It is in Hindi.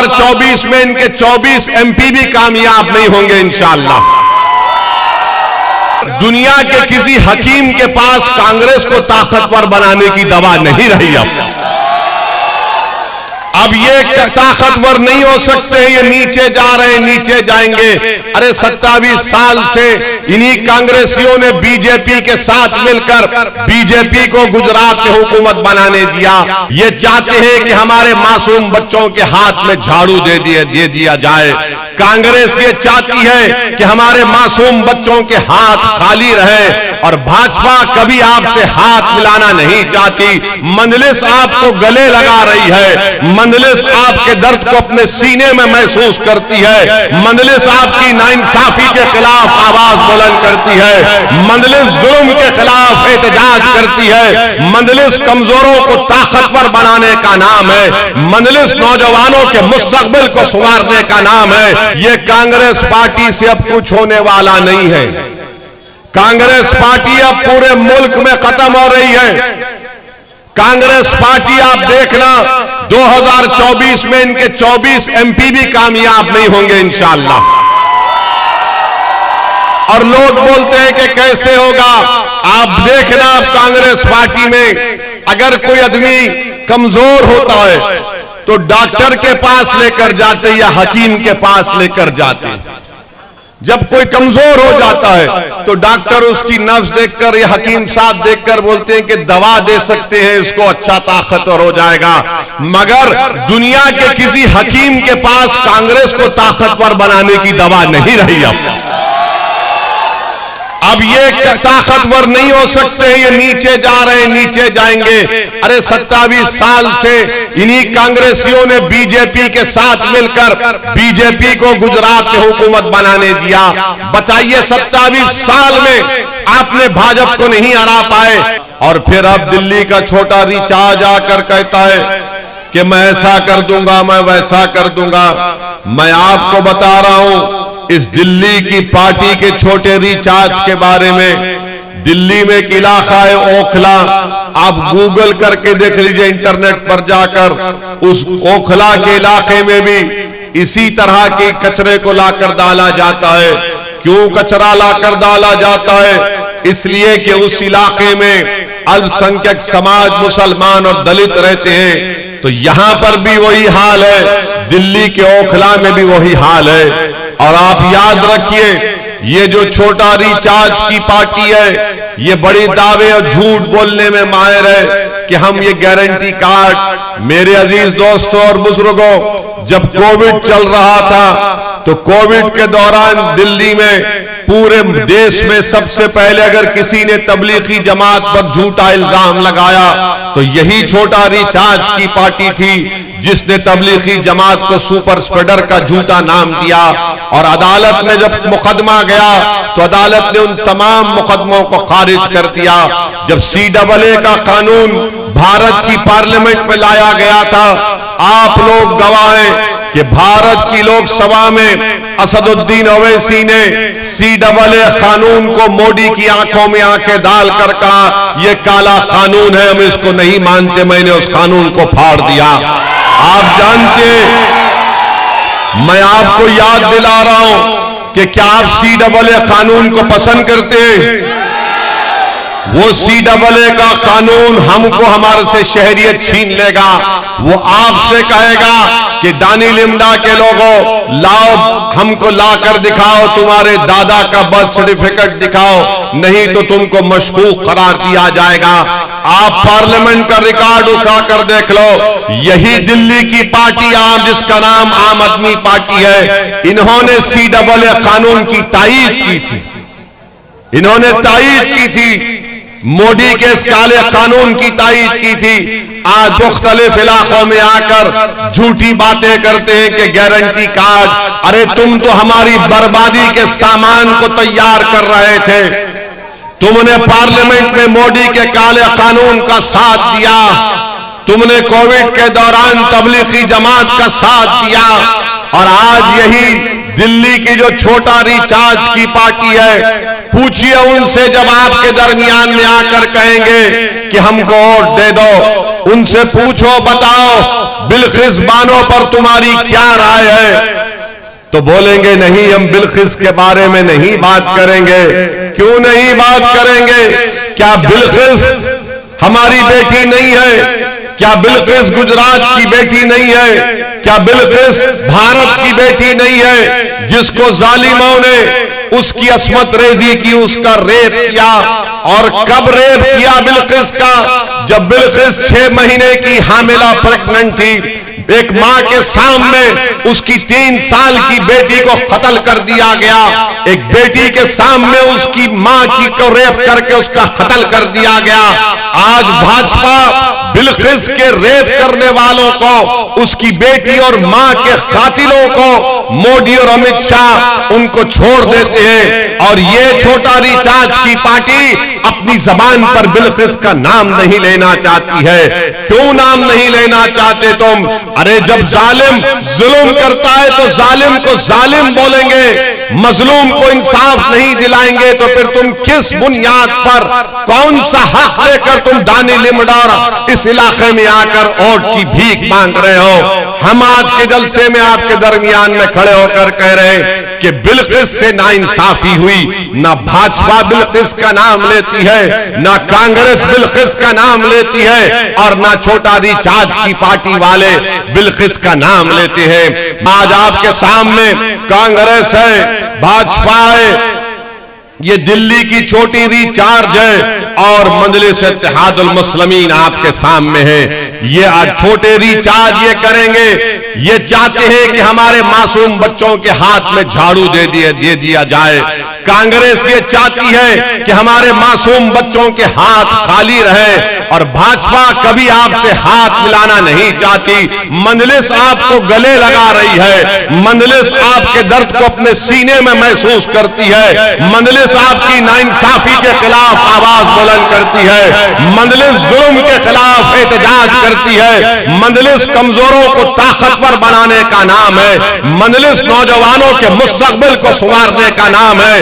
2024 में इनके 24 MP भी कामयाब नहीं होंगे इंशाअल्लाह। दुनिया के किसी हकीम के पास कांग्रेस को ताकतवर बनाने की दवा नहीं रही। अब ये ताकतवर नहीं हो सकते, ये नीचे जा रहे हैं, नीचे जाएंगे। अरे 27 साल से इन्हीं कांग्रेसियों ने बीजेपी के साथ मिलकर बीजेपी को गुजरात में हुकूमत बनाने दिया। ये चाहते हैं कि हमारे मासूम बच्चों के हाथ में झाड़ू दे दिया जाए। कांग्रेस ये चाहती है कि हमारे मासूम बच्चों के हाथ खाली रहे, और भाजपा कभी आपसे हाथ मिलाना नहीं चाहती। मंजलिस आपको गले लगा रही है, मंजलिस आपके दर्द को अपने सीने में महसूस करती है, मंजलिस आपकी नाइंसाफी के खिलाफ आवाज बुलंद करती है, मंजलिस जुल्म के खिलाफ एहतजाज करती है, मंजलिस कमजोरों को ताकतवर बनाने का नाम है, मंजलिस नौजवानों के मुस्तकबिल को संवारने का नाम है। ये कांग्रेस पार्टी से अब कुछ होने वाला नहीं है। कांग्रेस पार्टी अब पूरे मुल्क में खत्म हो रही है। कांग्रेस पार्टी आप देखना 2024 में इनके 24 MP भी कामयाब नहीं होंगे इंशाअल्लाह। और लोग बोलते हैं कि कैसे होगा, आप देखना अब कांग्रेस पार्टी में अगर कोई आदमी कमजोर होता है तो डॉक्टर के पास लेकर जाते या हकीम के पास लेकर जाते। जब कोई कमजोर हो जाता है तो डॉक्टर उसकी नब्ज देखकर या हकीम साहब देखकर बोलते हैं कि दवा दे सकते हैं, इसको अच्छा ताकतवर हो जाएगा। मगर दुनिया के किसी हकीम के पास कांग्रेस को ताकतवर बनाने की दवा नहीं रही। अब ये ताकतवर नहीं हो सकते, ये नीचे जा रहे हैं, नीचे जाएंगे। अरे 27 साल से इन्हीं कांग्रेसियों ने बीजेपी के साथ मिलकर बीजेपी को गुजरात में हुकूमत बनाने दिया। बताइए 27 साल में आपने भाजपा को नहीं हरा पाए, और फिर अब दिल्ली का छोटा रिचार्ज आकर कहता है कि मैं ऐसा कर दूंगा, मैं वैसा कर दूंगा। मैं आपको बता रहा हूं इस दिल्ली की पार्टी के छोटे रिचार्ज के बारे में। दिल्ली में एक इलाका है ओखला, आप गूगल करके देख लीजिए इंटरनेट पर जाकर। उस ओखला के इलाके में भी इसी तरह के कचरे को लाकर डाला जाता है। क्यों कचरा लाकर डाला जाता है? इसलिए कि उस इलाके में अल्पसंख्यक समाज मुसलमान और दलित रहते हैं। तो यहां पर भी वही हाल है, दिल्ली के ओखला में भी वही हाल है। और आप याद रखिए, ये जो छोटा रिचार्ज की पार्टी है, ये बड़ी दावे और झूठ बोलने में माहिर है कि हम ये गारंटी कार्ड। मेरे अजीज दोस्तों और बुजुर्गों, जब कोविड चल रहा था तो कोविड के दौरान दिल्ली में पूरे देश में सबसे पहले अगर किसी ने तबलीगी जमात पर झूठा इल्जाम लगाया तो यही छोटा रिचार्ज की पार्टी थी जिसने तबलीगी जमात को सुपर स्प्रेडर का झूठा नाम दिया। और अदालत में जब मुकदमा गया तो अदालत ने उन तमाम मुकदमों को खारिज कर दिया। जब CAA का कानून भारत की पार्लियामेंट में लाया गया था, आप लोग गवाह हैं कि भारत की लोकसभा में असदुद्दीन ओवैसी ने CAA कानून को मोदी की आंखों में आंखें डालकर कहा यह काला कानून है, हम इसको नहीं मानते, मैंने उस कानून को फाड़ दिया। आप जानते, मैं आपको याद दिला रहा हूं कि क्या आप CAA कानून को पसंद करते हैं? वो CAA का कानून हमको हमारे से शहरियत छीन लेगा। वो आपसे कहेगा कि दानी लिमडा के लोगों लाओ, हमको लाकर दिखाओ, तुम्हारे दादा का बर्थ सर्टिफिकेट दिखाओ, नहीं तो तुमको मशकूक करार दिया जाएगा। आप पार्लियामेंट का रिकॉर्ड उठाकर देख लो, यही दिल्ली की पार्टी आम, जिसका नाम आम आदमी पार्टी है, इन्होंने CAA कानून की तायीद की थी। इन्होंने तायीद की थी, मोदी के इस काले कानून की तायीद की थी। आज मुख्तलिफ इलाकों में आकर झूठी बातें करते हैं कि गारंटी कार्ड। अरे तुम तो हमारी बर्बादी के सामान को तैयार कर रहे थे। तुमने पार्लियामेंट में मोदी के काले कानून का साथ दिया, तुमने कोविड के दौरान तबलीगी जमात का साथ दिया, और आज यही दिल्ली की जो छोटा रिचार्ज की पार्टी है, पूछिए उनसे जब आपके दरमियान में आकर कहेंगे कि हमको वोट दे दो, उनसे पूछो, बताओ बिल्किस बानो पर तुम्हारी क्या राय है? तो बोलेंगे नहीं, हम बिल्किस के बारे में नहीं बात करेंगे। क्यों नहीं बात करेंगे? क्या बिल्किस हमारी बेटी नहीं है? क्या बिल्किस गुजरात की बेटी नहीं है? क्या बिल्किस भारत की बेटी नहीं है? जिसको जालिमों ने उसकी अस्मत रेजी की, उसका रेप किया। और कब रेप किया बिल्किस का? जब बिल्किस 6 महीने की हामिला प्रेग्नेंट थी। एक मां के सामने उसकी 3 साल की बेटी को कत्ल कर दिया गया। एक बेटी के सामने उसकी मां की को रेप करके उसका कत्ल कर दिया गया। आज भाजपा बिल्किस के रेप करने वालों को, उसकी बेटी और मां के कातिलों को मोदी और अमित शाह उनको छोड़ देते हैं। और ये छोटा रिचार्ज की पार्टी अपनी जबान पर बिल्किस का नाम नहीं लेना चाहती है। क्यों नाम नहीं लेना चाहते तुम? अरे जब जालिम जुल्म करता है तो जालिम को जालिम बोलेंगे, मजलूम को इंसाफ नहीं दिलाएंगे तो फिर तुम किस बुनियाद पर, कौन सा हक लेकर तुम दानी लिमडार इस इलाके में आकर वोट की भीख मांग रहे हो? हम आज के जलसे में आपके दरमियान में खड़े होकर कह रहे हैं कि बिल्किस से नाइंसाफी हुई। ना भाजपा बिल्किस का नाम लेती है, ना कांग्रेस बिल्किस का नाम लेती है, और ना छोटा रिचार्ज की पार्टी वाले बिल्किस का नाम लेते हैं। आज आपके सामने कांग्रेस है, भाजपा है, ये दिल्ली की छोटी रिचार्ज है, और मजलिस इत्तेहादुल मुस्लिमीन आपके सामने है। ये आज छोटे रिचार्ज ये करेंगे, ये चाहते हैं कि हमारे मासूम बच्चों के हाथ में झाड़ू दे दिया जाए। कांग्रेस ये चाहती है कि हमारे मासूम बच्चों के हाथ खाली रहे, और भाजपा कभी आपसे हाथ मिलाना नहीं चाहती। मजलिस आपको गले लगा रही है, मजलिस आपके दर्द को अपने सीने में महसूस करती है, मजलिस आपकी नाइंसाफी के खिलाफ आवाज बुलंद करती है, मजलिस जुल्म के खिलाफ एहतजाज करती है, मजलिस कमजोरों को ताकतवर बनाने का नाम है, मजलिस नौजवानों के मुस्तकबिल को संवारने का नाम है।